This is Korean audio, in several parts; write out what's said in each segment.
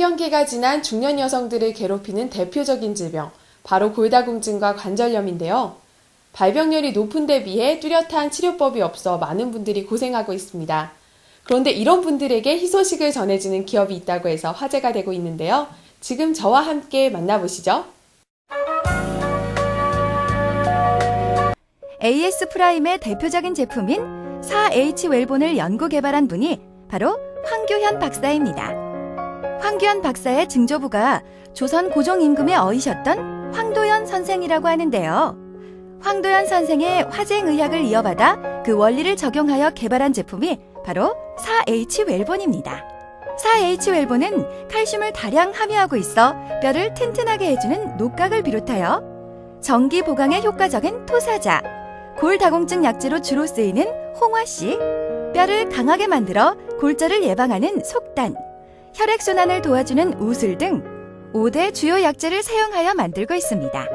신경기가 지난 중년 여성들을 괴롭히는 대표적인 질병, 바로 골다공증과 관절염인데요. 발병률이 높은 데 비해 뚜렷한 치료법이 없어 많은 분들이 고생하고 있습니다. 그런데 이런 분들에게 희소식을 전해주는 기업이 있다고 해서 화제가 되고 있는데요. 지금 저와 함께 만나보시죠. AS 프라임의 대표적인 제품인 4H 웰본을 연구 개발한 분이 바로 황교현 박사입니다. 황교현 박사의 증조부가 조선 고종 임금의 어이셨던 황도현 선생이라고 하는데요. 황도현 선생의 화쟁의학을 이어받아 그 원리를 적용하여 개발한 제품이 바로 4H 웰본입니다. 4H 웰본은 칼슘을 다량 함유하고 있어 뼈를 튼튼하게 해주는 녹각을 비롯하여 정기 보강에 효과적인 토사자, 골다공증 약재로 주로 쓰이는 홍화씨, 뼈를 강하게 만들어 골절을 예방하는 속단, 혈액순환을 도와주는 우술 등 5대 주요 약재를 사용하여 만들고 있습니다.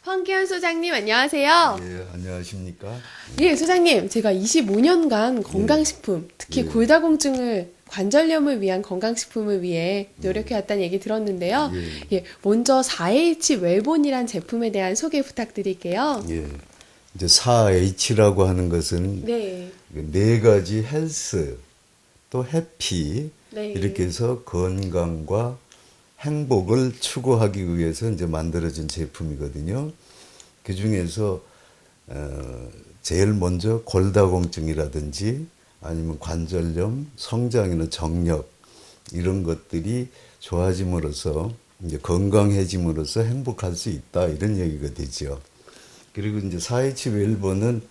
황교현 소장님 안녕하세요. 예, 안녕하십니까? 예, 소장님, 제가 25년간 건강식품, 특히 골다공증을 관절염을 위한 건강식품을 위해 노력해왔다는 얘기 들었는데요. 예, 먼저 4H 웰본이란 제품에 대한 소개 부탁드릴게요. 예, 이제 4H라고 하는 것은 네 가지 헬스, 또 해피 이렇게 해서 건강과 행복을 추구하기 위해서 이제 만들어진 제품이거든요. 그 중에서 제일 먼저 골다공증이라든지 아니면 관절염, 성장이나 정력 이런 것들이 좋아짐으로써 이제 건강해짐으로써 행복할 수 있다 이런 얘기가 되죠. 그리고 이제 4H 웰본은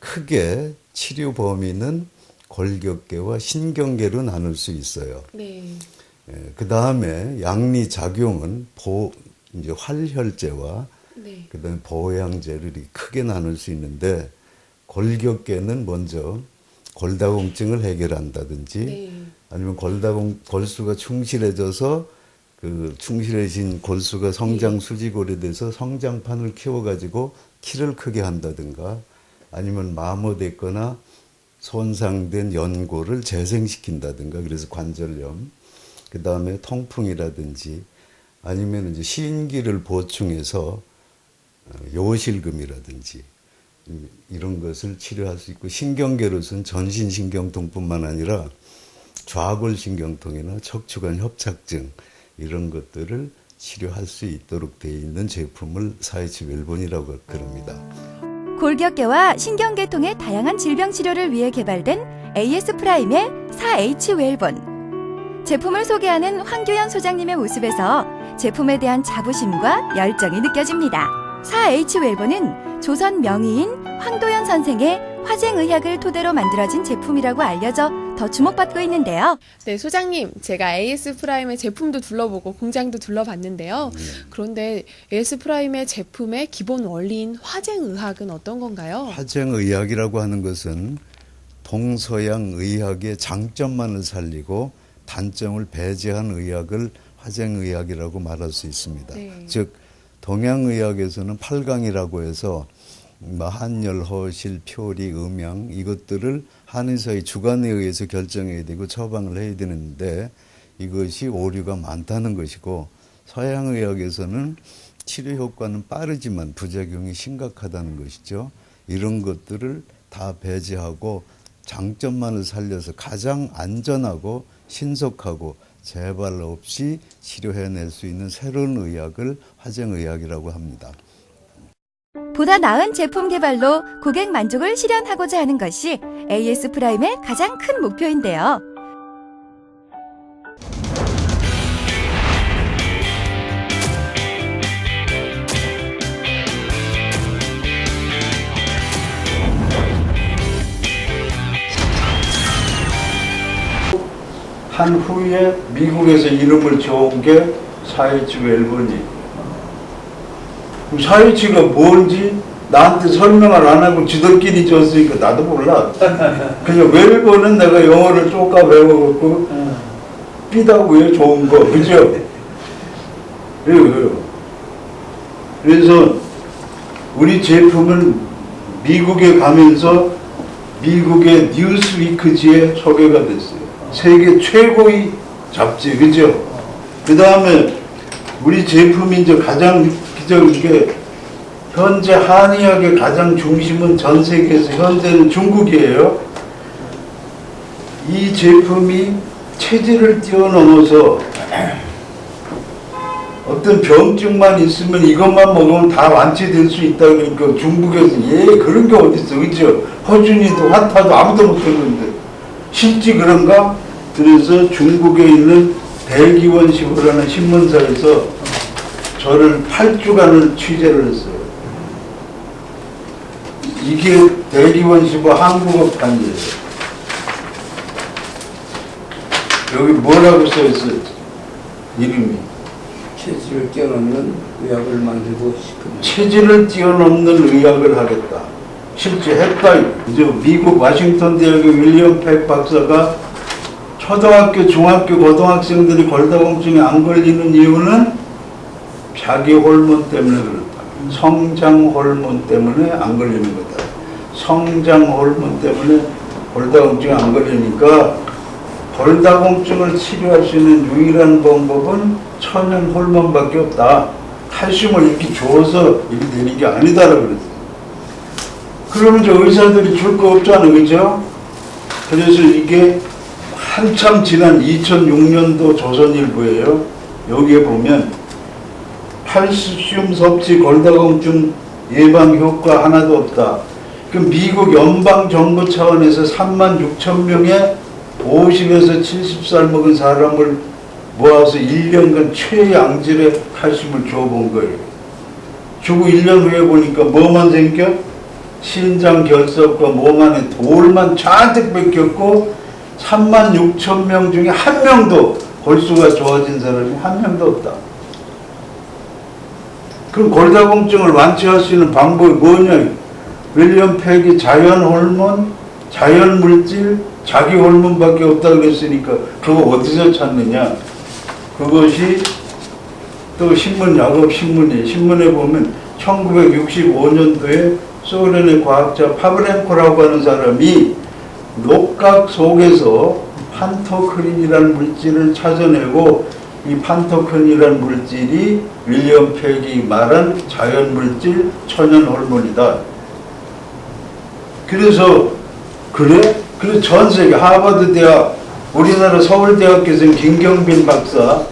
크게 치료 범위는 골격계와 신경계로 나눌 수 있어요. 그 다음에 양리 작용은 이제 활혈제와 그다음에 보양제를 크게 나눌 수 있는데 골격계는 먼저 골다공증을 해결한다든지 아니면 골수가 충실해져서 그 충실해진 골수가 성장 수지골이 돼서 성장판을 키워가지고 키를 크게 한다든가 아니면 마모됐거나 손상된 연골을 재생시킨다든가 그래서 관절염 그 다음에 통풍이라든지 아니면 이제 신기를 보충해서 요실금이라든지 이런 것을 치료할 수 있고 신경계로서는 전신신경통뿐만 아니라 좌골신경통이나 척추관 협착증 이런 것들을 치료할 수 있도록 되어 있는 제품을 4H 웰본이라고 그럽니다. 골격계와 신경계통의 다양한 질병 치료를 위해 개발된 AS 프라임의 4H 웰본. 제품을 소개하는 황교현 소장님의 모습에서 제품에 대한 자부심과 열정이 느껴집니다. 4H 웰본은 조선 명의인 황도현 선생의 화쟁의학을 토대로 만들어진 제품이라고 알려져 더 주목받고 있는데요. 네, 소장님, 제가 AS 프라임의 제품도 둘러보고 공장도 둘러봤는데요. 그런데 AS 프라임의 제품의 기본 원리인 화쟁의학은 어떤 건가요? 화쟁의학이라고 하는 것은 동서양 의학의 장점만을 살리고 단점을 배제한 의학을 화쟁의학이라고 말할 수 있습니다. 즉 동양의학에서는 8강이라고 해서 한열, 허실, 표리, 음양 이것들을 한의사의 주관에 의해서 결정해야 되고 처방을 해야 되는데 이것이 오류가 많다는 것이고 서양의학에서는 치료 효과는 빠르지만 부작용이 심각하다는 것이죠. 이런 것들을 다 배제하고 장점만을 살려서 가장 안전하고 신속하고 재발 없이 치료해낼 수 있는 새로운 의학을 화쟁의학이라고 합니다. 보다 나은 제품 개발로 고객 만족을 실현하고자 하는 것이 AS 프라임의 가장 큰 목표인데요. 한 후에 미국에서 이름을 줘온 게 4H 웰본이. 4H가 뭔지 나한테 설명을 안 하고 지들끼리 줬으니까 나도 몰라. 그냥 웰본은 내가 영어를 쪼까 배워갖고 삐다고요 좋은 거 그죠? 그래서 우리 제품은 미국에 가면서 미국의 뉴스위크지에 소개가 됐어요. 세계 최고의 잡지, 그죠? 그 다음에 우리 제품이 이제 가장 기적인 게 현재 한의학의 가장 중심은 전 세계에서 현재는 중국이에요. 이 제품이 체질을 뛰어넘어서 어떤 병증만 있으면 이것만 먹으면 다 완치될 수 있다 그러니까 중국에서 그런 게 어딨어, 그죠? 허준이도 화타도 아무도 못했는데 실제 그런가? 그래서 중국에 있는 대기원시보라는 신문사에서 저를 8주간을 취재를 했어요. 이게 대기원시보 한국어판이에요. 여기 뭐라고 써있어요? 이름이. 체질을 뛰어넘는 의학을 만들고 싶은. 체질을 뛰어넘는 의학을 하겠다. 실제 했다. 이제 미국 워싱턴 대학의 윌리엄 팩 박사가 초등학교, 중학교, 고등학생들이 골다공증에 안 걸리는 이유는 자기 호르몬 때문에 그렇다. 성장 호르몬 때문에 안 걸리는 거다. 성장 호르몬 때문에 골다공증에 안 걸리니까 골다공증을 치료할 수 있는 유일한 방법은 천연 호르몬밖에 없다. 칼슘을 이렇게 줘서 이렇게 되는 게 아니다라고 그랬어요. 그러면 이제 의사들이 줄 거 없잖아, 그죠? 그래서 이게 한참 지난 2006년도 조선일보예요. 여기에 보면 칼슘 섭취 골다공증 예방 효과 하나도 없다. 그 미국 연방 정부 차원에서 36,000명의 50에서 70살 먹은 사람을 모아서 1년간 최양질의 칼슘을 줘본 거예요. 주고 1년 후에 보니까 뭐만 생겨? 신장 결석과 몸 안에 돌만 잔뜩 뺏겼고 36,000명 중에 한 명도 골수가 좋아진 사람이 한 명도 없다. 그럼 골다공증을 완치할 수 있는 방법이 뭐냐? 윌리엄 팩이 자연 호르몬, 자연 물질, 자기 호르몬밖에 없다 그랬으니까 그거 어디서 찾느냐? 그것이 또 신문, 야곱 신문이에요. 신문에 보면 1965년도에 소련의 과학자 파브렌코라고 하는 사람이 녹각 속에서 판토크린이라는 물질을 찾아내고 이 판토크린이라는 물질이 윌리엄 팩이 말한 자연 물질, 천연 호르몬이다. 그래서 그래서 전 세계 하버드 대학, 우리나라 서울대학교에서는 김경빈 박사,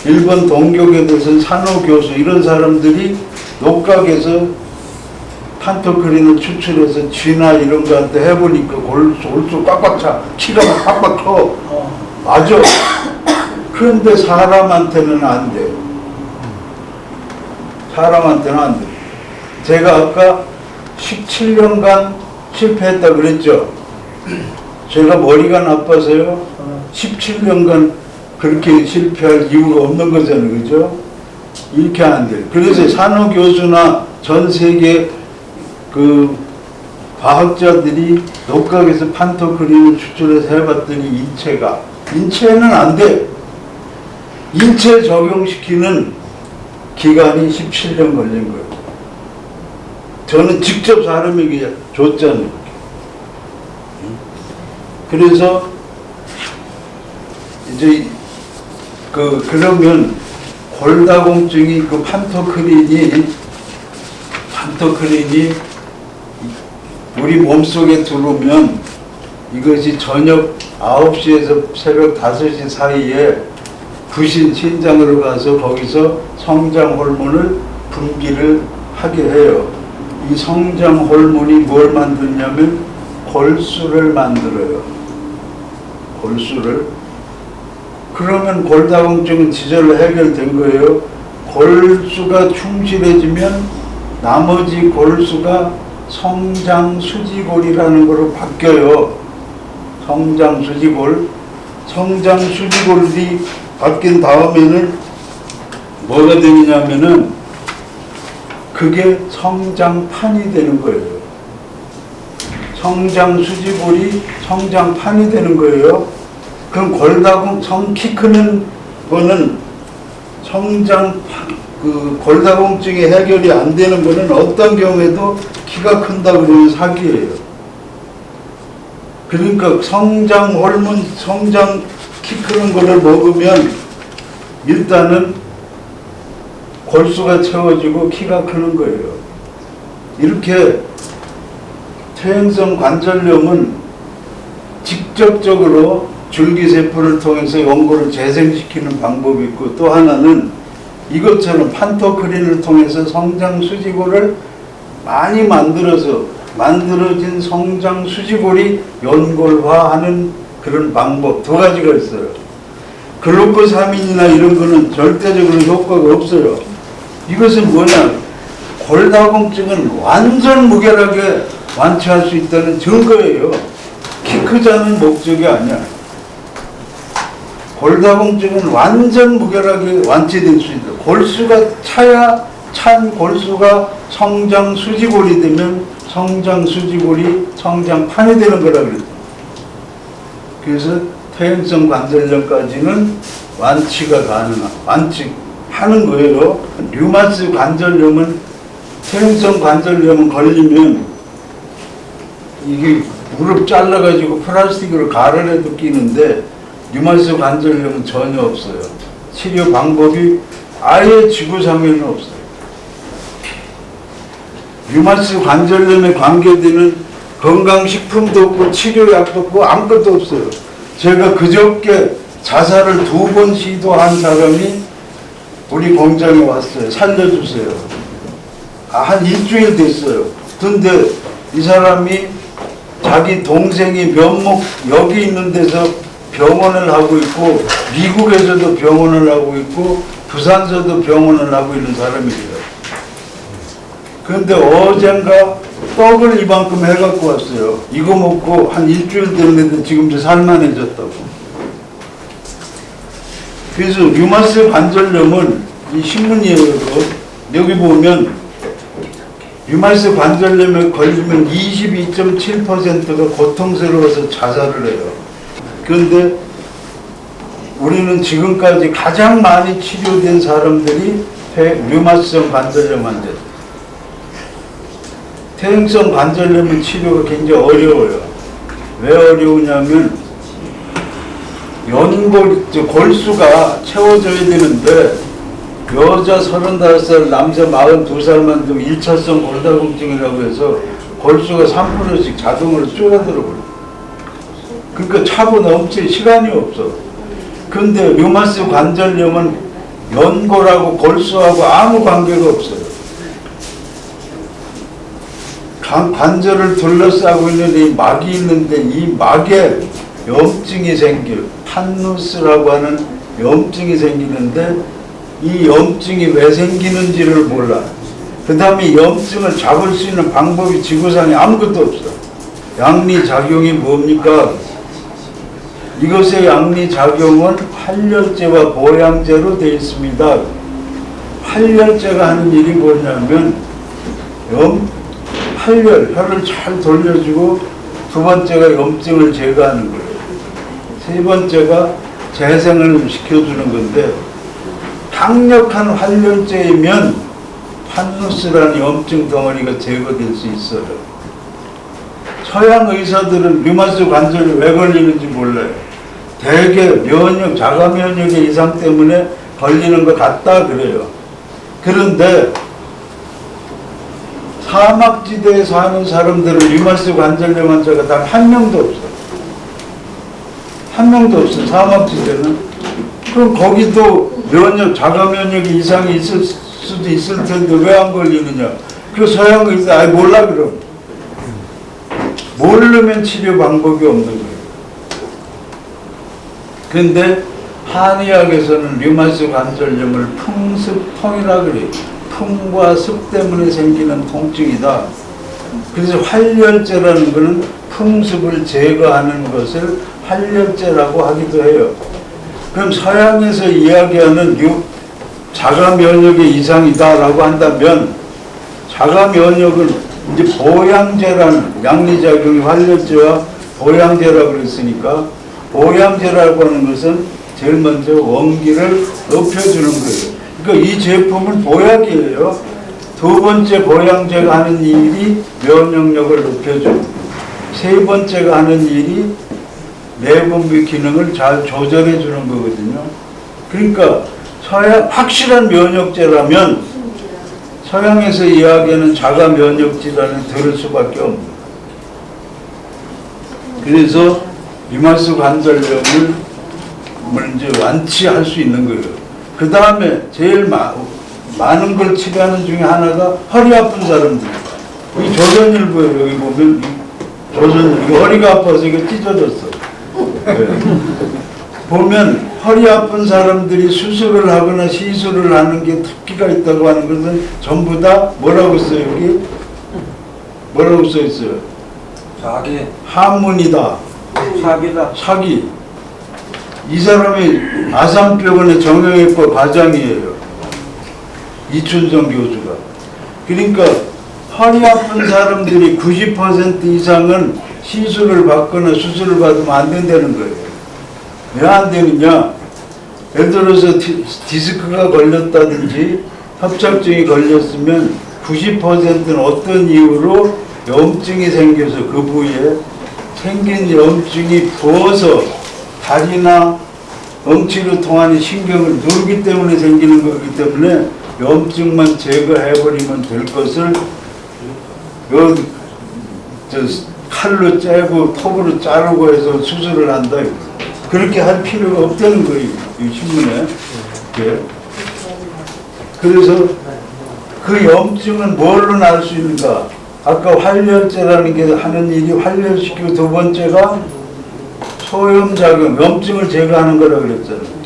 일본 동교계에서는 산호 교수 이런 사람들이 녹각에서 판토크린을 추출해서 쥐나 이런 거한테 해보니까 골수 꽉꽉 차. 키가 막 팍팍 커. 맞아. 그런데 사람한테는 안 돼. 사람한테는 안 돼. 제가 아까 17년간 실패했다 그랬죠. 제가 머리가 나빠서요. 17년간 그렇게 실패할 이유가 없는 거잖아요. 그죠? 이렇게 안 돼요. 그래서 산호 교수나 전 세계 그 과학자들이 녹각에서 판토크린을 추출해서 해봤더니 인체는 안 돼. 인체 적용시키는 기간이 17년 걸린 거예요. 저는 직접 사람에게 줬잖아요. 그래서 이제 그러면 골다공증이 그 판토크린이 우리 몸속에 들어오면 이것이 저녁 9시에서 새벽 5시 사이에 부신 신장으로 가서 거기서 성장 호르몬을 분비를 하게 해요. 이 성장 호르몬이 뭘 만드냐면 골수를 만들어요. 골수를. 그러면 골다공증은 지절로 해결된 거예요. 골수가 충실해지면 나머지 골수가 성장수지골이라는 거로 바뀌어요. 성장수지골. 성장수지골이 바뀐 다음에는 뭐가 되느냐면은 그게 성장판이 되는 거예요. 성장수지골이 성장판이 되는 거예요. 그럼 키 크는 거는 골다공증이 해결이 안 되는 거는 어떤 경우에도 키가 큰다 그러면 사기예요. 그러니까 성장 호르몬, 성장 키 크는 거를 먹으면 일단은 골수가 채워지고 키가 크는 거예요. 이렇게 퇴행성 관절염은 직접적으로 줄기세포를 통해서 연골을 재생시키는 방법이 있고, 또 하나는 이것처럼 판토크린을 통해서 성장 수지골을 많이 만들어진 성장 수지골이 연골화하는 그런 방법 두 가지가 있어요. 글루코사민이나 이런 거는 절대적으로 효과가 없어요. 이것은 뭐냐? 골다공증은 완전 무결하게 완치할 수 있다는 증거예요. 키 크자는 목적이 아니야. 골다공증은 완전 무결하게 완치될 수 있다. 골수가 차야 찬 골수가 성장 수지골이 되면 성장 수지골이 성장판이 되는 거라 그랬죠. 그래서 퇴행성 관절염까지는 완치하는 거예요. 류마티스 관절염은 퇴행성 관절염은 걸리면 이게 무릎 잘라가지고 플라스틱으로 가르려도 끼는데 류마티스 관절염은 전혀 없어요. 치료 방법이 아예 지구상에는 없어요. 류마티스 관절염에 관계되는 건강식품도 없고 치료약도 없고 아무것도 없어요. 제가 그저께 자살을 2번 시도한 사람이 우리 공장에 왔어요. 살려주세요. 한 일주일 됐어요. 근데 이 사람이 자기 동생이 면목 여기 있는 데서 병원을 하고 있고, 미국에서도 병원을 하고 있고, 부산서도 병원을 하고 있는 사람이에요. 그런데 어젠가 떡을 이만큼 해갖고 왔어요. 이거 먹고 한 일주일 됐는데 지금 살만해졌다고. 그래서 류마티스 관절염은 이 신문이에요. 이거. 여기 보면 류마티스 관절염에 걸리면 22.7%가 고통스러워서 자살을 해요. 그런데 우리는 지금까지 가장 많이 치료된 사람들이 류마티성 관절염 환자들. 퇴행성 관절염은 치료가 굉장히 어려워요. 왜 어려우냐면 골수가 채워져야 되는데 여자 35살, 남자 42살만 좀 1차성 골다공증이라고 해서 골수가 3%씩 자동으로 줄어들어 버려요. 그러니까 차고 넘칠 시간이 없어. 근데 류마티스 관절염은 연골하고 골수하고 아무 관계가 없어요. 관절을 둘러싸고 있는 이 막이 있는데 이 막에 염증이 판누스라고 하는 염증이 생기는데 이 염증이 왜 생기는지를 몰라. 그 다음에 염증을 잡을 수 있는 방법이 지구상에 아무것도 없어. 양리작용이 뭡니까? 이것의 양리작용은 활혈제와 보양제로 되어 있습니다. 활혈제가 하는 일이 뭐냐면 혈을 잘 돌려주고, 두 번째가 염증을 제거하는 거예요. 세 번째가 재생을 시켜주는 건데, 강력한 활혈제이면 판누스라는 염증 덩어리가 제거될 수 있어요. 서양 의사들은 류마티스 관절이 왜 걸리는지 몰라요. 대개 자가 면역의 이상 때문에 걸리는 것 같다 그래요. 그런데 사막지대에 사는 사람들은 류마티스 관절염 환자가 단 한 명도 없어. 한 명도 없어. 사막지대는. 그럼 거기도 자가 면역이 이상이 있을 수도 있을 텐데 왜 안 걸리느냐? 그 서양 의사 몰라 그럼. 모르면 치료 방법이 없는 거예요. 근데 한의학에서는 류마티스 관절염을 풍습통이라 그래요. 풍과 습 때문에 생기는 통증이다. 그래서 활혈제라는 것은 풍습을 제거하는 것을 활혈제라고 하기도 해요. 그럼 서양에서 이야기하는 자가 면역의 이상이다라고 한다면, 자가 면역은 이제 보양제라는, 양리작용이 활혈제와 보양제라고 그랬으니까, 보양제라고 하는 것은 제일 먼저 원기를 높여주는 거예요. 그러니까 이 제품은 보약이에요. 두 번째 보양제가 하는 일이 면역력을 높여주고, 세 번째가 하는 일이 내분비 기능을 잘 조절해 주는 거거든요. 그러니까 확실한 면역제라면 서양에서 이야기하는 자가 면역 질환을 들을 수밖에 없는 거예요. 그래서 리마스 관절염을 이제 완치할 수 있는 거예요. 그 다음에 제일 많은 걸 치료하는 중에 하나가 허리 아픈 사람들. 이 조선일보에 여기 보면 조선일보 허리가 아파서 이거 찢어졌어. 네. 보면 허리 아픈 사람들이 수술을 하거나 시술을 하는 게 특기가 있다고 하는 것은 전부 다 뭐라고 써요 여기? 뭐라고 써 있어요? 사기. 한문이다. 사기다. 사기. 이 사람이 아산병원의 정형외과 과장이에요. 이춘정 교수가. 그러니까 허리 아픈 사람들이 90% 이상은 시술을 받거나 수술을 받으면 안 된다는 거예요. 왜 안 되느냐? 예를 들어서 디스크가 걸렸다든지 협착증이 걸렸으면 90%는 어떤 이유로 염증이 생겨서 그 부위에 생긴 염증이 부어서 다리나 엉치로 통하는 신경을 누르기 때문에 생기는 거기 때문에 염증만 제거해버리면 될 것을 칼로 째고 톱으로 자르고 해서 수술을 한다. 그렇게 할 필요가 없다는 거예요. 이 신문에. 네. 그래서 그 염증은 뭘로 날 수 있는가? 아까 활혈제라는 게 하는 일이 활혈시키고 두 번째가 소염작용, 염증을 제거하는 거라고 그랬잖아요.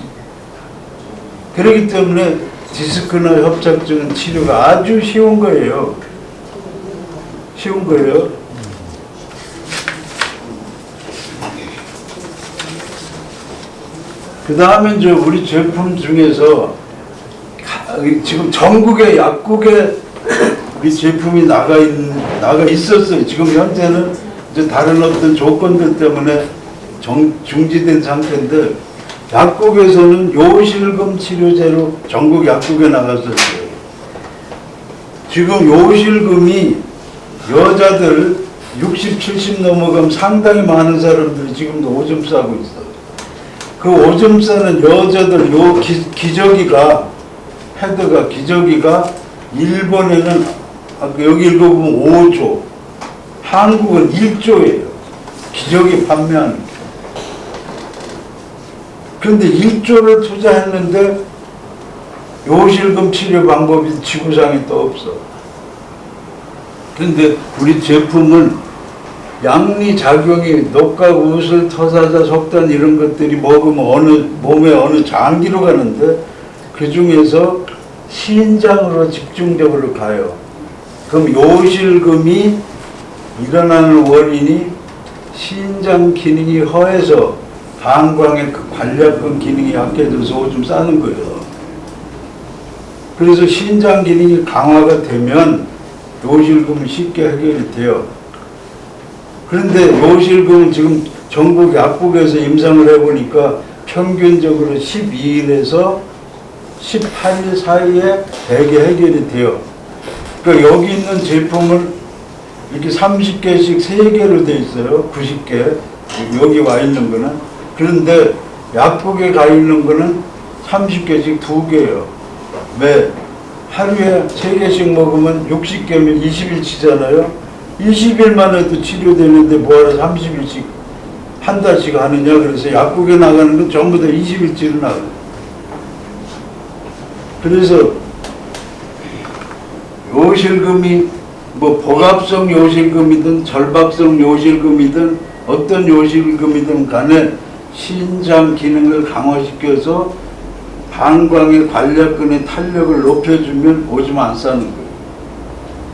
그렇기 때문에 디스크나 협착증은 치료가 아주 쉬운 거예요. 쉬운 거예요. 그 다음에 이제 우리 제품 중에서 지금 전국의 약국에 우리 제품이 나가 있었어요. 지금 현재는 이제 다른 어떤 조건들 때문에 중지된 상태인데 약국에서는 요실금 치료제로 전국 약국에 나갔었어요. 지금 요실금이 여자들 60, 70 넘어가면 상당히 많은 사람들이 지금도 오줌 싸고 있어요. 그 오줌 싸는 여자들 요 기저귀가 패드가 기저귀가 일본에는 여기 읽어보면 5조, 한국은 1조예요. 기저귀 판매하는 게. 그런데 1조를 투자했는데 요실금 치료 방법이 지구상에 또 없어. 그런데 우리 제품은 양리작용이 녹각, 우슬, 터사자, 속단 이런 것들이 먹으면 몸에 어느 장기로 가는데 그 중에서 신장으로 집중적으로 가요. 그럼 요실금이 일어나는 원인이 신장 기능이 허해서 방광의 그 관략근 기능이 약해져서 오줌 싸는 거예요. 그래서 신장 기능이 강화가 되면 요실금은 쉽게 해결이 돼요. 그런데 요실금은 지금 전국 약국에서 임상을 해보니까 평균적으로 12일에서 18일 사이에 대개 해결이 돼요. 그러니까 여기 있는 제품을 이렇게 30개씩 3개로 돼 있어요. 90개. 여기 와 있는 거는. 그런데 약국에 가 있는 거는 30개씩 2개예요. 왜? 하루에 3개씩 먹으면 60개면 20일치잖아요. 20일만 해도 치료되는데 뭐하러 30일씩 한 달씩 하느냐. 그래서 약국에 나가는 건 전부 다 20일치로 나가요. 그래서 요실금이 뭐 복합성 요실금이든 절박성 요실금이든 어떤 요실금이든 간에 신장 기능을 강화시켜서 방광의 관략근의 탄력을 높여주면 오줌 안 싸는 거예요.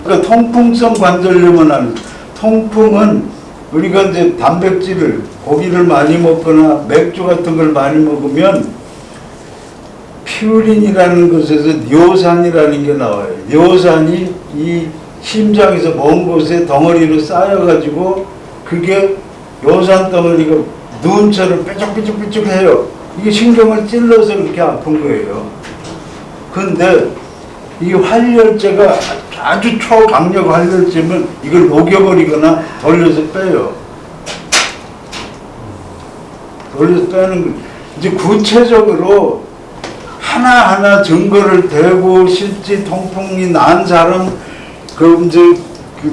그러니까 통풍성 관절염은 아니에요. 통풍은 우리가 이제 단백질을 고기를 많이 먹거나 맥주 같은 걸 많이 먹으면 퓨린이라는 것에서 뇨산이라는 게 나와요. 뇨산이 이 심장에서 먼 곳에 덩어리로 쌓여가지고 그게 요산 덩어리가 눈처럼 삐죽삐죽삐죽해요. 이게 신경을 찔러서 그렇게 아픈 거예요. 근데 이 활혈제가 아주 초강력 활혈제면 이걸 녹여버리거나 돌려서 빼요. 돌려서 빼는 거. 이제 구체적으로 하나하나 증거를 대고 실제 통풍이 난 사람,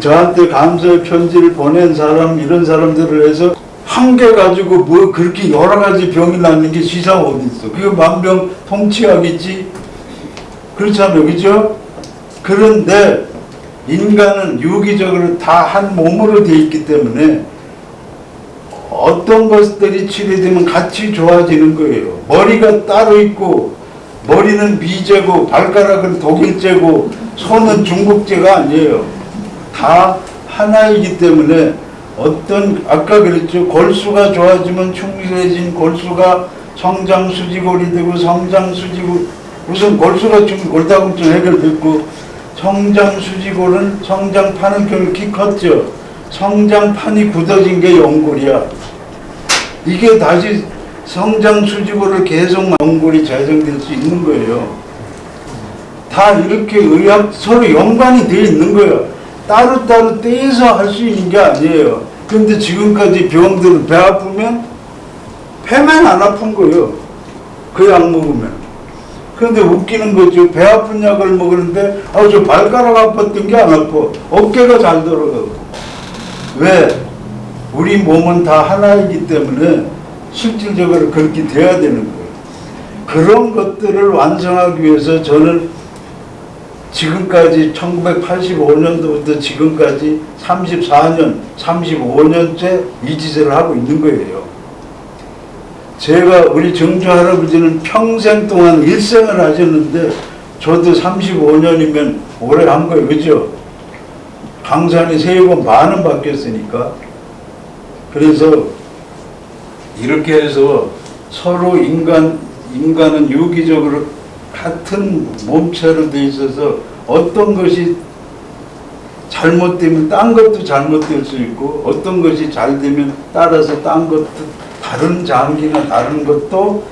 저한테 감사의 편지를 보낸 사람, 이런 사람들을 해서 한 개 가지고 뭐 그렇게 여러 가지 병이 나는 게 시상 어디 있어? 그게 만병통치약이지. 그렇잖아요, 그죠? 그런데 인간은 유기적으로 다 한 몸으로 돼 있기 때문에 어떤 것들이 치료되면 같이 좋아지는 거예요. 머리가 따로 있고, 머리는 미제고, 발가락은 독일제고, 손은 중국제가 아니에요. 다 하나이기 때문에 아까 그랬죠. 골수가 좋아지면 충실해진 골수가 성장수지골이 되고, 우선 골수가 골다공증 해결됐고, 성장수지골은 성장판은 그렇게 컸죠. 성장판이 굳어진 게 연골이야. 이게 다시 성장수지골을 계속 연골이 재생될 수 있는 거예요. 다 이렇게 서로 연관이 되어 있는 거예요. 따로따로 떼서 할 수 있는 게 아니에요. 그런데 지금까지 병들은 배 아프면 배만 안 아픈 거예요. 그 약 먹으면. 그런데 웃기는 거죠. 배 아픈 약을 먹었는데 저 발가락 아팠던 게 안 아파. 어깨가 잘 돌아가고. 왜? 우리 몸은 다 하나이기 때문에 실질적으로 그렇게 돼야 되는 거예요. 그런 것들을 완성하기 위해서 저는 지금까지 1985년도부터 지금까지 34년, 35년째 이 짓을 하고 있는 거예요. 우리 정주 할아버지는 평생 동안 일생을 하셨는데 저도 35년이면 오래 한 거예요. 그죠? 강산이 3번 반은 바뀌었으니까. 그래서 이렇게 해서 서로 인간은 유기적으로 같은 몸체로 돼 있어서 어떤 것이 잘못되면 딴 것도 잘못될 수 있고, 어떤 것이 잘 되면 따라서 딴 것도, 다른 장기나 다른 것도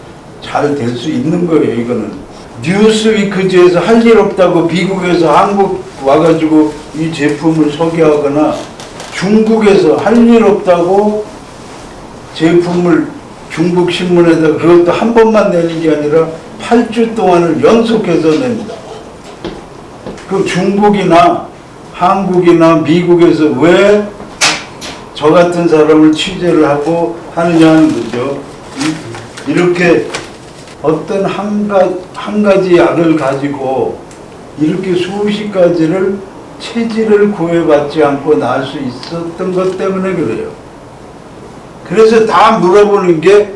잘 될 수 있는 거예요. 이거는 뉴스위크지에서 할 일 없다고 미국에서 한국 와가지고 이 제품을 소개하거나, 중국에서 할 일 없다고 제품을 중국 신문에다 그것도 한 번만 내는 게 아니라 8주 동안을 연속해서 냅니다. 그 중국이나 한국이나 미국에서 왜 저 같은 사람을 취재를 하고 하느냐 하는 거죠. 이렇게 어떤 한 가지 약을 가지고 이렇게 수십 가지를 체질을 구애받지 않고 나을 수 있었던 것 때문에 그래요. 그래서 다 물어보는 게,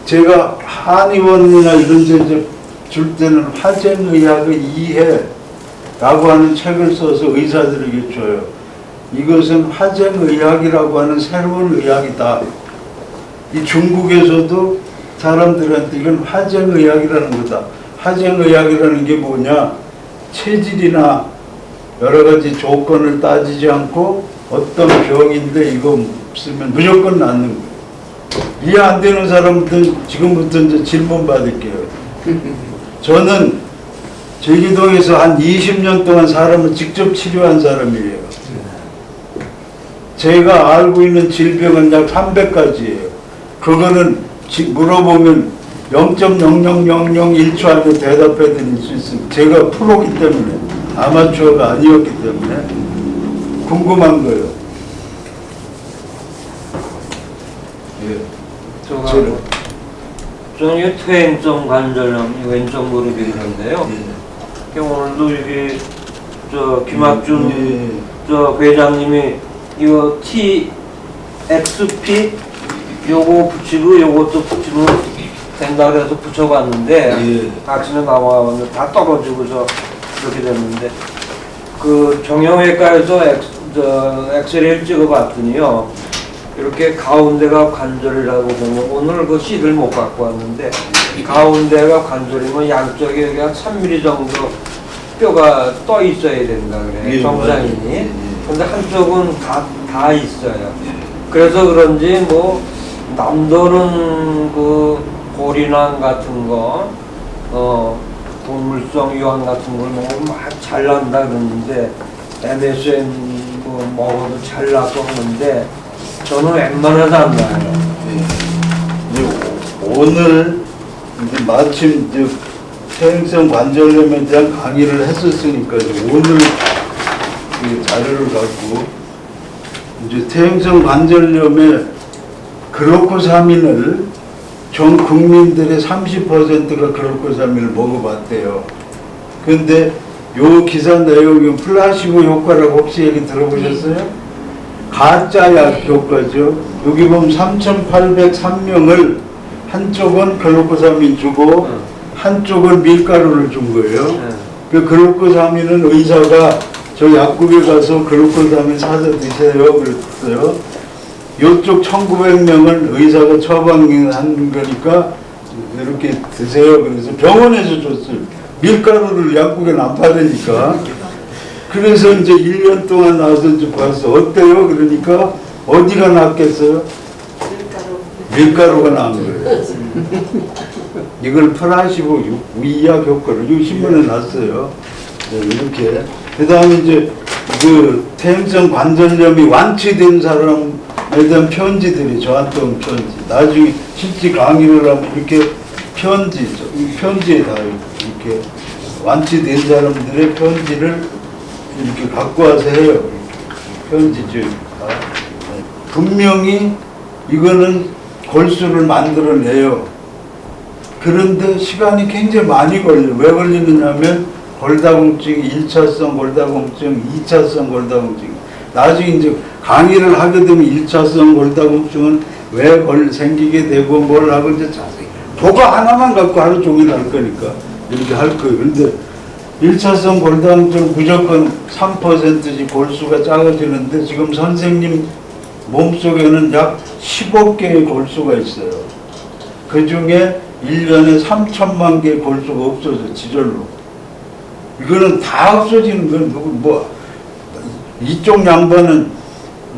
제가 한의원이나 이런 데 줄 때는 화쟁의학의 이해라고 하는 책을 써서 의사들에게 줘요. 이것은 화쟁의학이라고 하는 새로운 의학이다. 이 중국에서도 사람들한테 이건 화쟁의학이라는 거다. 화쟁의학이라는 게 뭐냐? 체질이나 여러 가지 조건을 따지지 않고 어떤 병인데 이거 쓰면 무조건 낫는 거예요. 이해 안 되는 사람들 지금부터 이제 질문 받을게요. 저는 제주도에서 한 20년 동안 사람을 직접 치료한 사람이에요. 제가 알고 있는 질병은 약 300가지예요. 그거는 물어보면 0.0001초 안에 대답해 드릴 수 있습니다. 제가 프로기 때문에, 아마추어가 아니었기 때문에 궁금한 거예요. 저는 퇴행성 관절염, 왼쪽 무릎이 그런데요. 오늘도 여기 김학준 회장님이 이거 TXP 요거 붙이고 요것도 붙이면 된다 그래서 붙여봤는데 아침에 나와봤는데 다 떨어지고서 그렇게 됐는데, 그 정형외과에서 엑스레이를 찍어봤더니요, 이렇게 가운데가 관절이라고 보면, 오늘 그 CD를 못 갖고 왔는데 가운데가 관절이면 양쪽에 여기 한 3mm 정도 뼈가 떠 있어야 된다 그래, 정상인이. 근데 한쪽은 다 있어요. 그래서 그런지 뭐 남들은 그 고리낭 같은 거, 동물성 유황 같은 걸 먹으면 막 잘 난다 그러는데, MSM 뭐 먹어도 잘 나고 하는데 저는 웬만해서 안 나요. 오늘 이제 마침 이제 퇴행성 관절염에 대한 강의를 했었으니까 이제 오늘 이 자료를 갖고 이제 퇴행성 관절염의 글루코사민을 전 국민들의 30%가 글루코사민을 먹어봤대요. 근데 요 기사 내용이 플라시보 효과라고 혹시 얘기 들어보셨어요? 가짜 약 효과죠. 여기 보면 3,803명을 한쪽은 글루코사민 주고 한쪽은 밀가루를 준 거예요. 그 글루코사민은 의사가 저 약국에 가서 글루코사민 사서 드세요 그랬어요. 이쪽 1,900명은 의사가 처방한 거니까 이렇게 드세요. 그래서 병원에서 줬어요. 밀가루를 약국에는 안 받으니까. 그래서 이제 1년 동안 나와서 이제 봤어. 어때요? 그러니까 어디가 낫겠어요? 밀가루가 나은 거예요. 이걸 플라시보 위약 효과를 이 신문에 났어요. 네, 이렇게. 그 다음에 이제 그 퇴행성 관절염이 완치된 사람에 대한 편지들이 저한테 온 편지. 나중에 실제 강의를 하면 이렇게 편지에 다 이렇게 완치된 사람들의 편지를 이렇게 갖고 와서 해요. 편지죠. 분명히 이거는 골수를 만들어내요. 그런데 시간이 굉장히 많이 걸려요. 왜 걸리느냐면 골다공증이 1차성 골다공증, 2차성 골다공증. 나중에 이제 강의를 하게 되면 1차성 골다공증은 왜 생기게 되고 뭘 하고 이제 자세히 그거 하나만 갖고 하루 종일 할 거니까 이렇게 할 거예요. 그런데 1차성 골다공증 무조건 3%씩 골수가 작아지는데 지금 선생님 몸속에는 약 15개의 골수가 있어요. 그 중에 1년에 3천만 개의 골수가 없어져, 지절로. 이거는 다 없어지는 건 뭐 이쪽 양반은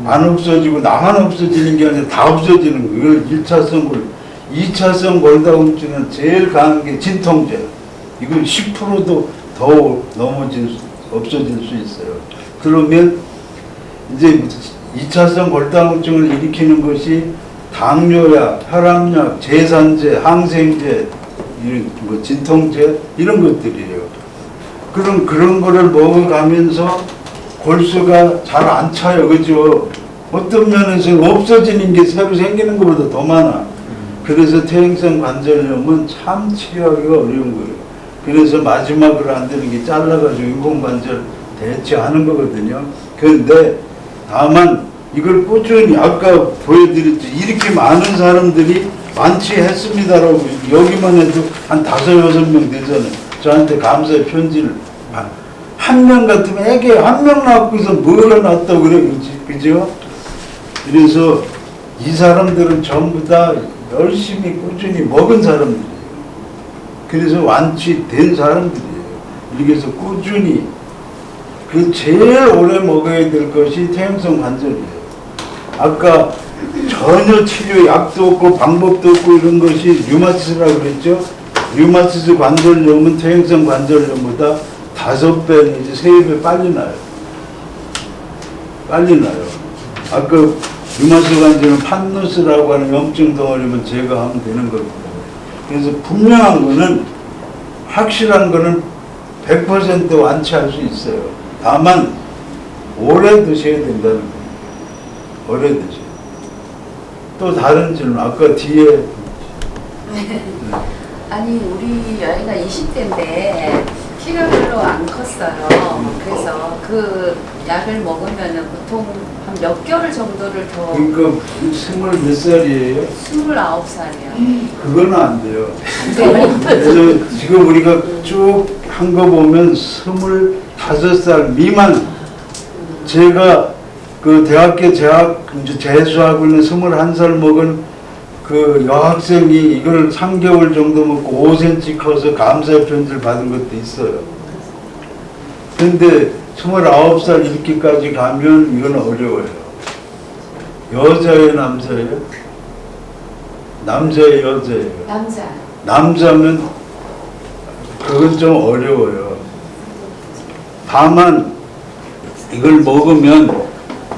안 없어지고 나만 없어지는 게 아니라 다 없어지는 거. 이걸 1차성 골, 2차성 골다공증은 제일 강한 게 진통제. 이건 10%도 더 없어질 수 있어요. 그러면 이제 2차성 골다공증을 일으키는 것이 당뇨약, 혈압약, 제산제, 항생제, 이런 뭐 진통제 이런 것들이에요. 그런 거를 먹어가면서 골수가 잘 안 차요, 그죠? 어떤 면에서 없어지는 게 새로 생기는 것보다 더 많아. 그래서 퇴행성 관절염은 참 치료하기가 어려운 거예요. 그래서 마지막으로 안 되는 게 잘라가지고 인공관절 대체하는 거거든요. 그런데 다만 이걸 꾸준히 아까 보여드렸죠. 이렇게 많은 사람들이 완치했습니다라고 여기만 해도 한 5-6명 되잖아요. 저한테 감사의 편지를 한 명 같으면 애기 한 명 낳고서 뭐가 낳았다고 그래, 그죠? 그래서 이 사람들은 전부 다 열심히 꾸준히 먹은 사람들이에요. 그래서 완치된 사람들이에요. 이렇게 해서 꾸준히 그 제일 오래 먹어야 될 것이 퇴행성 관절이에요. 아까 전혀 치료 약도 없고 방법도 없고 이런 것이 류마티스라고 그랬죠. 류마티스 관절염은 퇴행성 관절염보다 5배 내지 3배 빨리 나요. 빨리 나요. 아까 류마티스 관절은 판누스라고 하는 염증 덩어리만 제거하면 되는 겁니다. 그래서 분명한 거는 확실한 거는 100% 완치할 수 있어요. 다만 오래 드셔야 된다는 거예요. 오래 드셔요. 또 다른 질문, 아까 뒤에. 아니, 우리 여기가 20대인데 키가 별로 안 컸어요. 그래서 그 약을 먹으면 보통 한 몇 개월 정도를 더. 그러니까 20몇 살이에요? 29살이요. 그거는 안 돼요. 그래서 지금 우리가 쭉 한 거 보면 25살 미만, 제가 그 대학교 재수하고 있는 21살 먹은 그 여학생이 이걸 3개월 정도 먹고 5cm 커서 감사의 편지를 받은 것도 있어요. 근데 29살 이렇게까지 가면 이건 어려워요. 여자예요, 남자예요? 남자예요, 여자예요? 남자. 남자면 그건 좀 어려워요. 다만 이걸 먹으면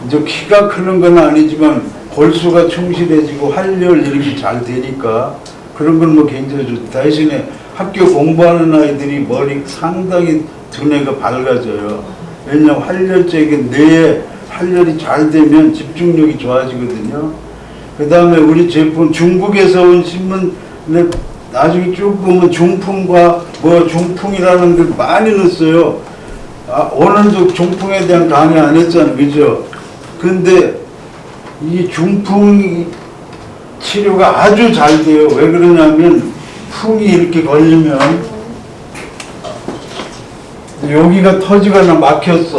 이제 키가 크는 건 아니지만 골수가 충실해지고 활혈 이렇게 잘 되니까 그런 건 뭐 굉장히 좋다. 대신에 학교 공부하는 아이들이 머리 상당히 두뇌가 밝아져요. 왜냐하면 활력적인 뇌에 활력이 잘 되면 집중력이 좋아지거든요. 그 다음에 우리 제품 중국에서 온 신문에 나중에 쭉 보면 중풍과 뭐 중풍이라는 걸 많이 넣었어요. 오늘도 중풍에 대한 강의 안 했잖아요. 그죠? 근데 이 중풍 치료가 아주 잘 돼요. 왜 그러냐면 풍이 이렇게 걸리면 여기가 터지거나 막혔어.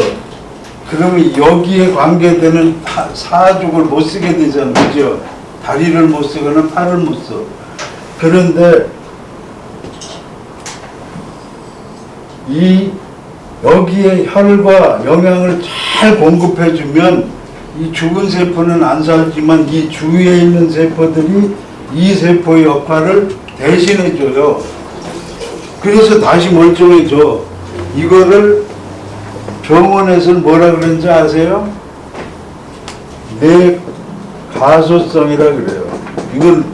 그러면 여기에 관계되는 사족을 못 쓰게 되잖아요. 그죠? 다리를 못 쓰거나 팔을 못 써. 그런데 여기에 혈과 영양을 잘 공급해주면 이 죽은 세포는 안 살지만 이 주위에 있는 세포들이 이 세포의 역할을 대신해줘요. 그래서 다시 멀쩡해져. 이거를 병원에서는 뭐라 그러는지 아세요? 뇌가소성이라 그래요. 이건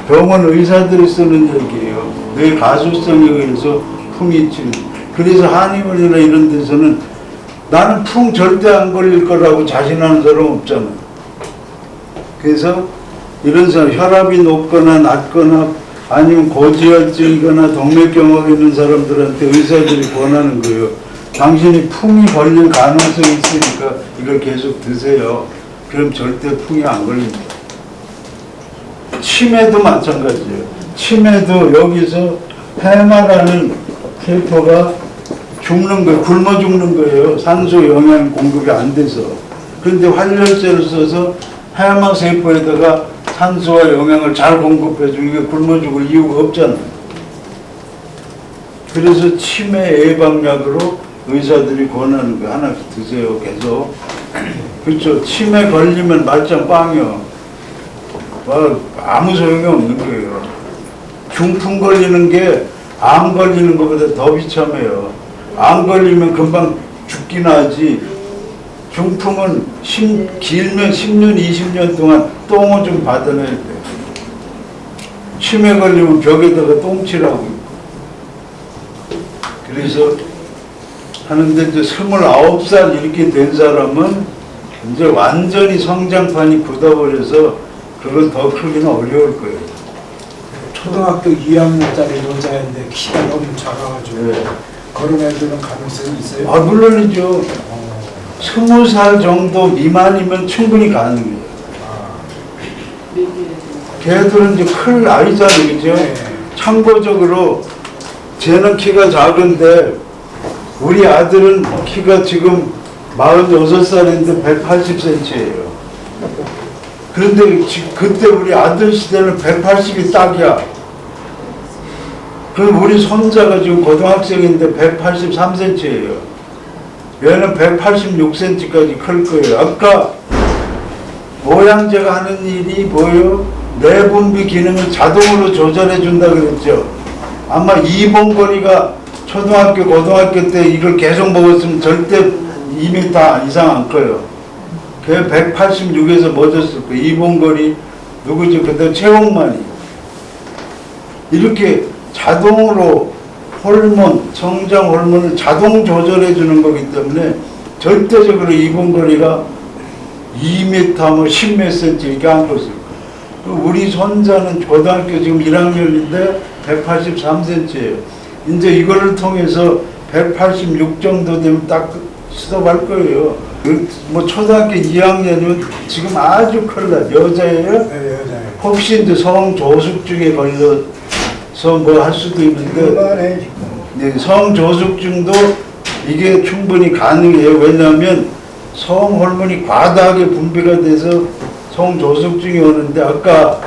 병원 의사들이 쓰는 얘기예요. 뇌가소성에 의해서 풍이 치는. 그래서 한의원이나 이런 데서는 나는 풍 절대 안 걸릴 거라고 자신하는 사람 없잖아. 그래서 이런 사람, 혈압이 높거나 낮거나 아니면 고지혈증이거나 동맥경화가 있는 사람들한테 의사들이 권하는 거예요. 당신이 풍이 걸릴 가능성이 있으니까 이걸 계속 드세요. 그럼 절대 풍이 안 걸립니다. 치매도 마찬가지예요. 치매도 여기서 해마라는 세포가 죽는 거예요. 굶어 죽는 거예요. 산소 영양 공급이 안 돼서. 그런데 활혈제를 써서 해마 세포에다가 산소와 영양을 잘 공급해 주니까 굶어 죽을 이유가 없잖아요. 그래서 치매 예방약으로 의사들이 권하는 거 하나씩 드세요. 계속. 그렇죠. 치매 걸리면 말짱 빵이요. 아무 소용이 없는 거예요. 중풍 걸리는 게 암 걸리는 것보다 더 비참해요. 암 걸리면 금방 죽긴 하지. 중풍은 길면 10년, 20년 동안 똥을 좀 받아내야 돼. 치매 걸리면 벽에다가 똥칠하고 있고. 그래서 하는데 이제 29살 이렇게 된 사람은 이제 완전히 성장판이 굳어버려서 그걸 더 크기는 어려울 거예요. 초등학교 2학년짜리 여자인데 키가 너무 작아가지고 네. 그런 애들은 가능성이 있어요? 물론이죠. 20살 정도 미만이면 충분히 가능해요. 걔들은 이제 클 나이잖아요. 그죠? 네. 참고적으로 쟤는 키가 작은데 우리 아들은 키가 지금 46살인데 180cm예요. 그런데 그때 우리 아들 시대는 180이 딱이야. 그럼 우리 손자가 지금 고등학생인데 183cm예요. 얘는 186cm까지 클 거예요. 아까 모양제가 하는 일이 뭐예요? 내분비 기능을 자동으로 조절해 준다 그랬죠. 아마 이봉거리가 초등학교, 고등학교 때 이걸 계속 먹었으면 절대 2m 이상 안 커요. 걔 186에서 멎었을 거예요. 이봉거리 누구죠? 그때 최홍만이. 이렇게 자동으로 호르몬, 성장 호르몬을 자동 조절해 주는 거기 때문에 절대적으로 이봉거리가 2m 뭐 10몇 cm 이렇게 안 컸을 거예요. 우리 손자는 고등학교 지금 1학년인데 183cm예요. 이제 이거를 통해서 186 정도 되면 딱 스톱할 거예요. 뭐 초등학교 2학년이면 지금 아주 큰일 나. 여자예요? 네, 여자예요. 혹시 이제 성조숙증에 걸려서 뭐 할 수도 있는데, 네, 성조숙증도 이게 충분히 가능해요. 왜냐하면 성호르몬이 과다하게 분비가 돼서 성조숙증이 오는데 아까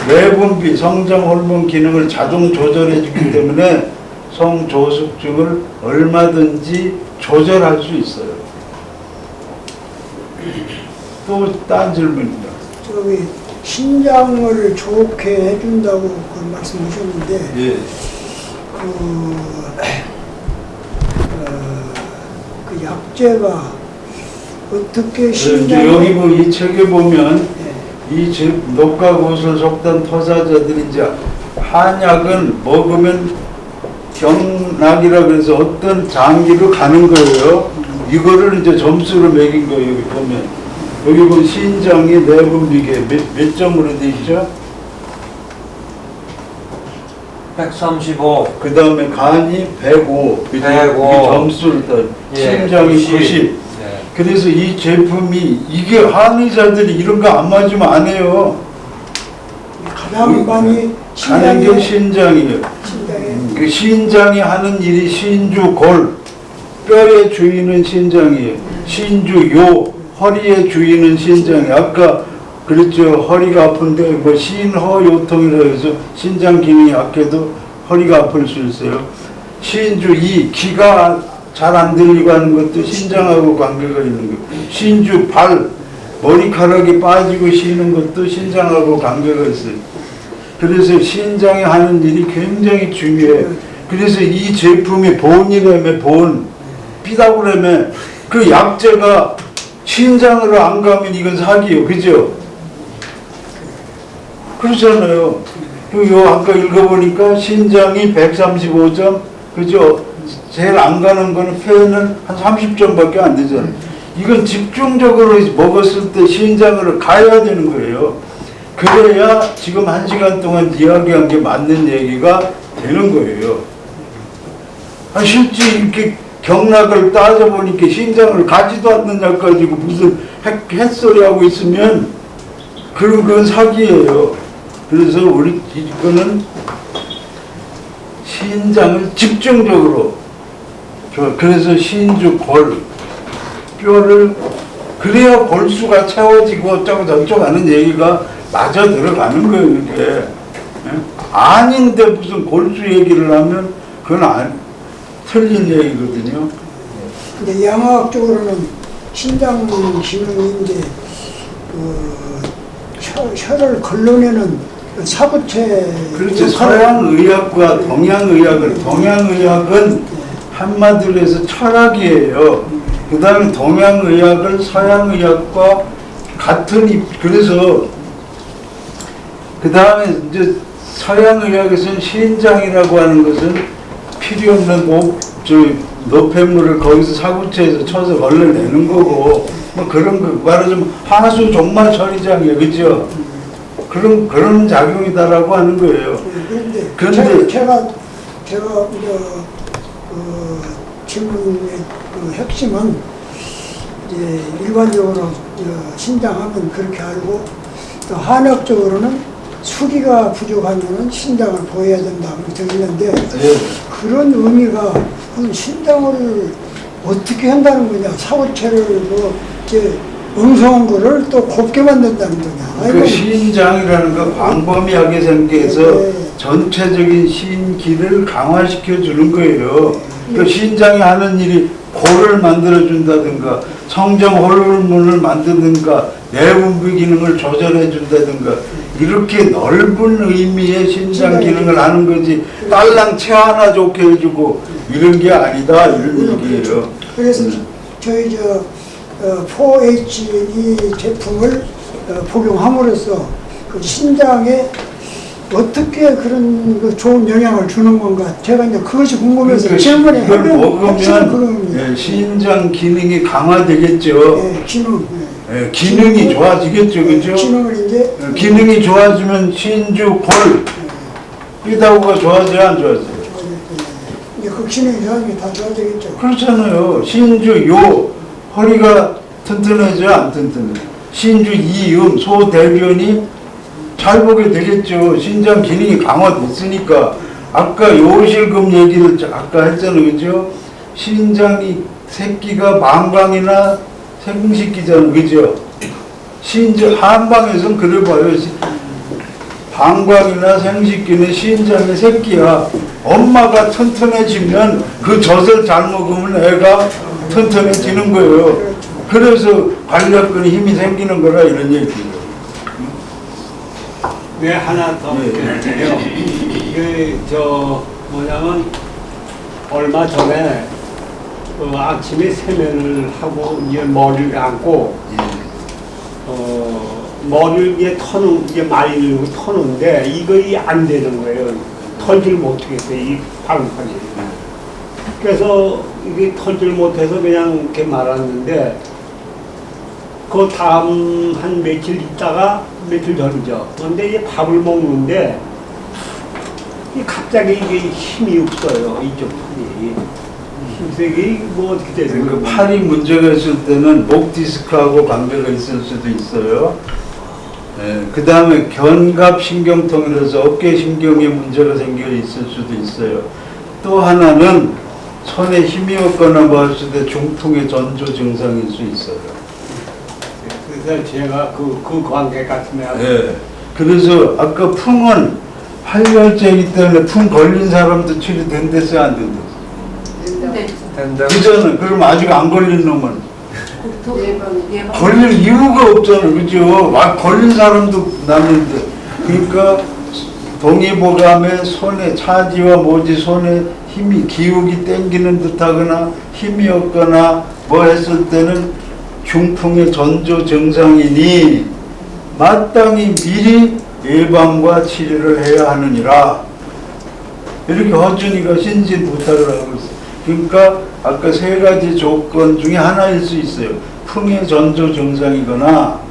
내분비, 성장호르몬 기능을 자동 조절해 주기 때문에 성조숙증을 얼마든지 조절할 수 있어요. 또 딴 질문입니다. 저기 신장을 좋게 해준다고 그 말씀하셨는데 예. 그 약재가 어떻게 이제 신장 여기 뭐 이 책에 보면 이 녹과구슬 속단 토사자들이 이제 한약은 먹으면 경락이라 그래서 어떤 장기로 가는 거예요. 이거를 이제 점수로 매긴 거예요. 여기 보면 여기 보면 신장이 내분비계 몇 점으로 돼 있죠? 135. 그 다음에 간이 105. 105. 이게 점수를 다. 예, 심장이 90. 90. 네. 그래서 이 제품이 이게 한의사들이 이런 거 안 맞으면 안 해요. 가장 많이 가는 게 신장에 신장이에요. 그 신장이 하는 일이 신주골, 뼈의 주인은 신장이에요. 신주요, 허리의 주인은 신장이에요. 아까 그랬죠. 허리가 아픈데 뭐 신허요통이라 해서 신장 기능이 약해도 허리가 아플 수 있어요. 신주이, 귀가 잘 안 들리고 하는 것도 신장하고 관계가 있는 거예요. 신주발, 머리카락이 빠지고 쉬는 것도 신장하고 관계가 있어요. 그래서 신장이 하는 일이 굉장히 중요해요. 그래서 이 제품이 본이라며 본, 피다고라며 그 약재가 신장으로 안 가면 이건 사기예요. 그죠? 그렇잖아요. 요 아까 읽어보니까 신장이 135점, 그죠? 제일 안 가는 거는 폐는 한 30점밖에 안 되잖아요. 이건 집중적으로 먹었을 때 신장으로 가야 되는 거예요. 그래야 지금 1시간 동안 이야기한 게 맞는 얘기가 되는 거예요. 실제 이렇게 경락을 따져보니까 신장을 가지도 않는 약 가지고 무슨 햇소리 하고 있으면 그건 사기예요. 그래서 우리 이거는 신장을 집중적으로 그래서 신주골 뼈를 그래야 골수가 채워지고 어쩌고 저쩌고 하는 얘기가 맞아 들어가는 거예요. 이게 아닌데 무슨 골수 얘기를 하면 그건 틀린 얘기거든요. 근데 양화학적으로는 신장 기능이 이제 혀를 걸러내는 사구체. 그렇죠. 서양의학과 동양의학은 한마디로 해서 철학이에요. 그 다음에 동양의학은 서양의학과 같은 그래서 그 다음에 이제 서양의학에서는 신장이라고 하는 것은 필요 없는 노폐물을 거기서 사구체에서 쳐서 걸러내는 거고 뭐 그런 거 말하자면 하수 종말 처리장이에요. 그죠? 그런 작용이다라고 하는 거예요. 그런데 제가 질문의 핵심은 이제 일반적으로 신장하면 그렇게 알고 또 한학적으로는 수기가 부족하면은 신장을 보여야 된다 그렇게 있는데 그런 의미가 그럼 신장을 어떻게 한다는 거냐? 사고체를 이제 엉성한 거를 또 곱게 만든다는 거냐? 그 신장이라는 거 광범위하게 생겨서 전체적인 신기를 강화시켜 주는 거예요. 그 신장이 하는 일이 골을 만들어 준다든가 성장 호르몬을 만드든가 내분비 기능을 조절해 준다든가 이렇게 넓은 의미의 신장 기능을 하는 거지 딸랑 체 하나 좋게 해주고 이런 게 아니다 이런 얘기예요. 그래서 저희 4H 이 제품을 복용함으로써 그 신장에 어떻게 그런 좋은 영향을 주는 건가? 제가 이제 그것이 궁금해서 질문에 이걸 먹으면 신장 기능이 강화되겠죠. 기능. 기능이 좋아지겠죠, 그죠? 기능을 이제 기능이 좋아지면 신주 골 피다고가 좋아져야 안 좋아져요? 이제 그 기능이 좋아지면 다 좋아지겠죠. 그렇잖아요. 신주 요 허리가 튼튼해져야 안 튼튼해. 신주 이음 소 대변이 잘 보게 되겠죠. 신장 기능이 강화됐으니까. 아까 요실금 얘기를 아까 했잖아요. 그죠? 신장이 새끼가 망방이나 생식기잖아요. 그죠? 한방에서는 그래 봐요. 방광이나 생식기는 신장의 새끼야. 엄마가 튼튼해지면 그 젖을 잘 먹으면 애가 튼튼해지는 거예요. 그래서 관략근에 힘이 생기는 거라 이런 얘기예요. 네, 하나 더 드릴게요. 뭐냐면, 얼마 전에, 아침에 세면을 하고, 이제 머리를 감고, 머리를 이게 이게 많이 누르고 터는데 이거 안 되는 거예요. 털지를 못하겠어요, 이 방판이. 그래서 이게 털지를 못해서 그냥 이렇게 말았는데, 그 다음 한 며칠 있다가 며칠 전이죠. 그런데 이제 밥을 먹는데, 갑자기 이게 힘이 없어요, 이쪽 팔이. 힘색이 뭐 어떻게 되는 그 거예요? 팔이 문제가 있을 때는 목 디스크하고 관계가 있을 수도 있어요. 그 다음에 견갑신경통이라서 어깨신경에 문제가 생겨 있을 수도 있어요. 또 하나는 손에 힘이 없거나 뭐 했을 때 중풍의 전조 증상일 수 있어요. 그래서 제가 그 관계 같으면 그래서 아까 풍은 활혈제이기 때문에 풍 걸린 사람도 치료된댔어요, 안 된댔어요? 된다. 그잖아. 그럼 아직 안 걸린 놈은 예방. 걸릴 이유가 없잖아, 그죠? 걸린 사람도 나는데. 그러니까 동의보감에 손에 차지와 모지 손에 힘이 기울기 땡기는 듯하거나 힘이 없거나 뭐 했을 때는 중풍의 전조 증상이니 마땅히 미리 예방과 치료를 해야 하느니라. 이렇게 허준이가 신진 부탁을 하고 있어요. 그러니까 아까 세 가지 조건 중에 하나일 수 있어요. 풍의 전조 증상이거나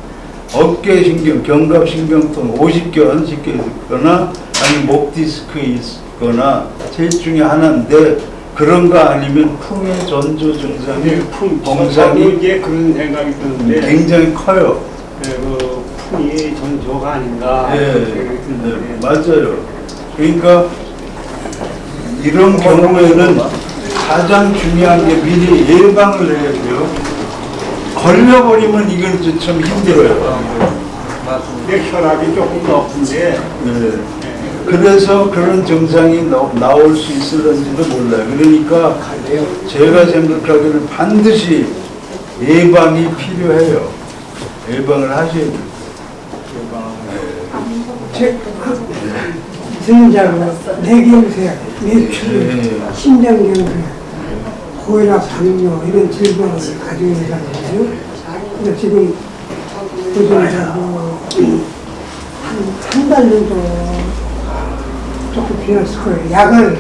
어깨신경, 견갑신경통, 오십견 쉽게 있거나 아니면 목 디스크 있거나 셋 중에 하나인데 그런 거 아니면 풍의 전조 증상이 공상이 이제 그런 생각이 드는데 굉장히 커요. 그 풍이 전조가 아닌가 네, 그런 생각이 드는데 맞아요. 그러니까 이런 경우에는 가장 중요한 게 미리 예방을 해야 돼요. 걸려버리면 이건 참 힘들어요. 내 혈압이 조금 높은데 그래서 그런 증상이 나올 수 있을런지도 몰라요. 그러니까 제가 생각하기에는 반드시 예방이 필요해요. 예방을 하셔야 돼요. 진짜로 뇌경색, 뇌출, 심장경색, 고혈압, 당뇨 이런 질병을 가지고 있거든요. 근데 지금 보존자도 한 달 정도 조금 비었을 거예요. 약을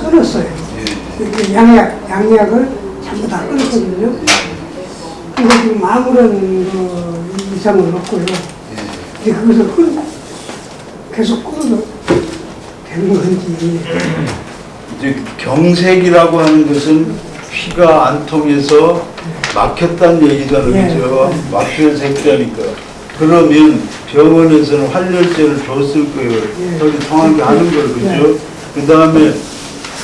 끊었어요. 이렇게 양약을 전부 다 끊었거든요. 근데 지금 아무런 이상은 없고요. 근데 그것을 계속 끊어도 되는 건지. 이제 경색이라고 하는 것은 피가 안 통해서 막혔다는 얘기잖아요, 그죠? 막힐 색자니까. 그러면 병원에서는 활혈제를 줬을 거예요. 혈이 통하게 하는 걸, 그죠? 그 다음에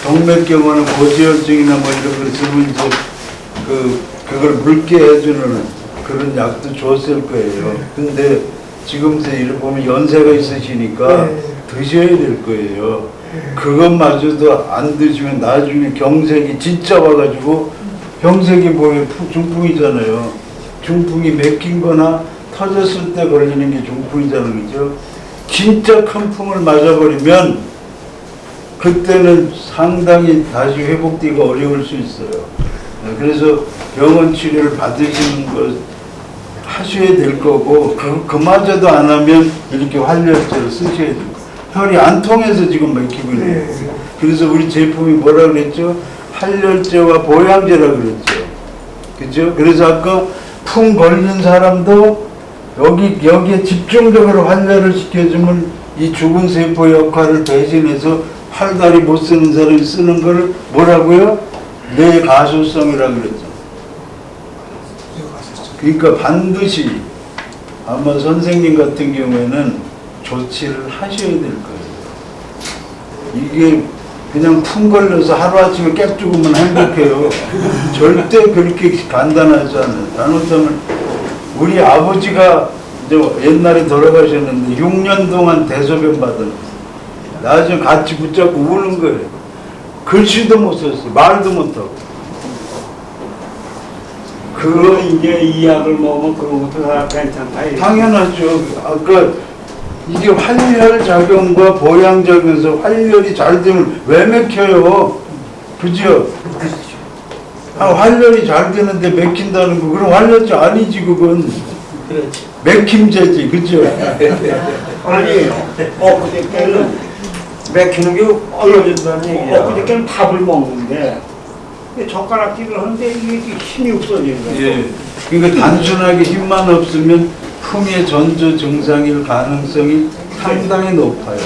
동맥경화는 고지혈증이나 뭐 이런 거 있으면 이제 그걸 묽게 해주는 그런 약도 줬을 거예요. 근데 지금 이렇게 보면 연세가 있으시니까 드셔야 될 거예요. 그것마저도 안 드시면 나중에 경색이 진짜 와가지고 경색이 뭐예요? 중풍이잖아요. 중풍이 맥힌 거나 터졌을 때 걸리는 게 중풍이잖아요. 그죠? 진짜 큰 풍을 맞아버리면 그때는 상당히 다시 회복되기가 어려울 수 있어요. 그래서 병원 치료를 받으시는 거 하셔야 될 거고 그마저도 안 하면 이렇게 활혈제를 쓰셔야 돼요. 혈이 안 통해서 지금 막히고 있는 거예요. 그래서 우리 제품이 뭐라 그랬죠? 활혈제와 보양제라 그랬죠. 그죠? 그래서 아까 풍 걸린 사람도 여기에 집중적으로 활혈을 시켜주면 이 죽은 세포 역할을 대신해서 활다리 못 쓰는 사람이 쓰는 걸 뭐라고요? 뇌가소성이라 그랬죠. 그러니까 반드시 아마 선생님 같은 경우에는 조치를 하셔야 될 거예요. 이게 그냥 풍 걸려서 하루아침에 깨 죽으면 행복해요. 절대 그렇게 간단하지 않아요. 잘못하면 우리 아버지가 이제 옛날에 돌아가셨는데 6년 동안 대소변 받은 나중에 같이 붙잡고 우는 거예요. 글씨도 못 썼어요. 말도 못하고. 그거 이제 이 약을 먹으면 그런 것도 다 괜찮다. 당연하죠. 아까 이게 활혈 작용과 보양 작용에서 활혈이 잘 되면 왜 맥혀요? 그죠? 활혈이 잘 되는데 맥힌다는 거 그럼 활혈제 아니지 그건. 그렇지. 맥힘제지, 그죠? 아니에요. 엊그저께는 맥히는 게 어려진다는 얘기야. 엊그저께는 밥을 먹는데 젓가락질을 하는데 이게 힘이 없어지는 거예요. 예. 그러니까 단순하게 힘만 없으면 풍의 전조 증상일 가능성이 상당히 높아요.